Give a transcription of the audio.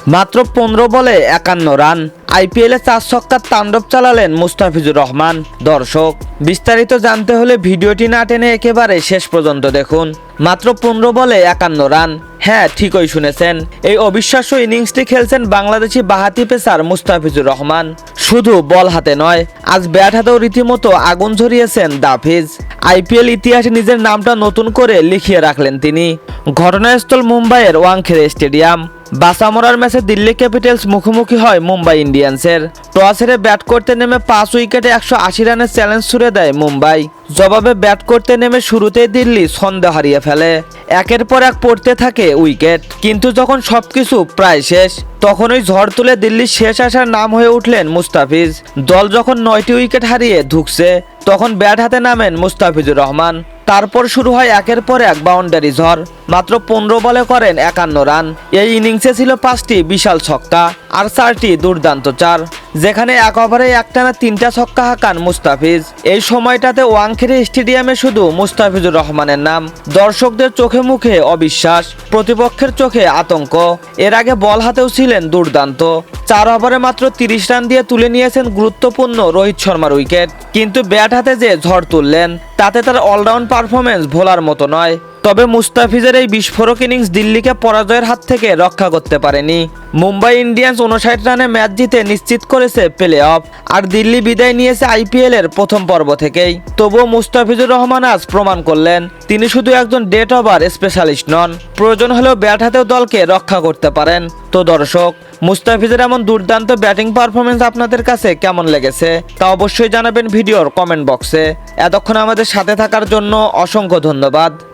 মাত্র 15 বলে 51 রান। আইপিএলে 4 ছক্কার তাণ্ডব চালালেন মুস্তাফিজুর রহমান। দর্শক, বিস্তারিত জানতে হলে ভিডিওটি না টেনে একেবারে শেষ পর্যন্ত দেখুন। মাত্র 15 বলে 51 রান। হ্যাঁ, ঠিকই শুনেছেন, এই অবিশ্বাস্য ইনিংসটি খেলছেন বাংলাদেশি বাঁহাতি পেসার মুস্তাফিজুর রহমান। শুধু বল হাতে নয়, আজ ব্যাট হাতেও রীতিমতো আগুন ঝরিয়েছেন দাফিজ। আইপিএল ইতিহাসে নিজের নামটা নতুন করে লিখিয়ে রাখলেন তিনি। ঘটনাস্থল মুম্বাইয়ের ওয়াংখেড়ে স্টেডিয়াম। বাঁচা মরার ম্যাচে দিল্লি ক্যাপিটালস মুখোমুখি হয় মুম্বাই ইন্ডিয়ান্সের। টস হেরে ব্যাট করতে নেমে 5 উইকেটে 180 রানের চ্যালেঞ্জ ছুড়ে দেয় মুম্বাই। জবাবে ব্যাট করতে নেমে শুরুতেই দিল্লি ছন্দ হারিয়ে ফেলে। একের পর এক পড়তে থাকে উইকেট, কিন্তু যখন সবকিছু প্রায় শেষ, তখনই ঝড় তুলে দিল্লির শেষ আসার নাম হয়ে উঠলেন মুস্তাফিজ। দল যখন 9টি উইকেট হারিয়ে ধুঁকছে, তখন ব্যাট হাতে নামেন মুস্তাফিজুর রহমান। তারপর শুরু হয় একের পর এক বাউন্ডারি ঝড়। মাত্র 15 বলে করেন 51 রান। এই ইনিংসে ছিল 5টি বিশাল ছক্কা আর 4টি দুর্দান্ত চার, যেখানে এক ওভারে একটানা 3টা ছক্কা হাঁকান মুস্তাফিজ। এই সময়টাতে ওয়াংখেড়ে স্টেডিয়ামে শুধু মুস্তাফিজুর রহমানের নাম। দর্শকদের চোখে মুখে অবিশ্বাস, প্রতিপক্ষের চোখে আতঙ্ক। এর আগে বল হাতেও ছিলেন দুর্দান্ত। 4 ওভারে মাত্র 30 রান দিয়ে তুলে নিয়েছেন গুরুত্বপূর্ণ রোহিত শর্মার উইকেট। কিন্তু ব্যাট হাতে যে ঝড় তুললেন, তাতে তার অলরাউন্ড পারফরমেন্স ভোলার মতো নয়। তবে মুস্তাফিজের এই বিস্ফোরক ইনিংস দিল্লিকে পরাজয়ের হাত থেকে রক্ষা করতে পারেনি। মুম্বাই ইন্ডিয়ান্স 59 রানে ম্যাচ জিতে নিশ্চিত করেছে প্লে অফ, আর দিল্লি বিদায় নিয়েছে আইপিএল এর প্রথম পর্ব থেকেই। তবুও মুস্তাফিজুর রহমান আজ প্রমাণ করলেন তিনি শুধু একজন ডেট ওভার স্পেশালিস্ট নন, প্রয়োজন হলেও ব্যাট হাতেও দলকে রক্ষা করতে পারেন। তো দর্শক, মুস্তাফিজের এমন দুর্দান্ত ব্যাটিং পারফরমেন্স আপনাদের কাছে কেমন লেগেছে তা অবশ্যই জানাবেন ভিডিওর কমেন্ট বক্সে। এতক্ষণ আমাদের সাথে থাকার জন্য অসংখ্য ধন্যবাদ।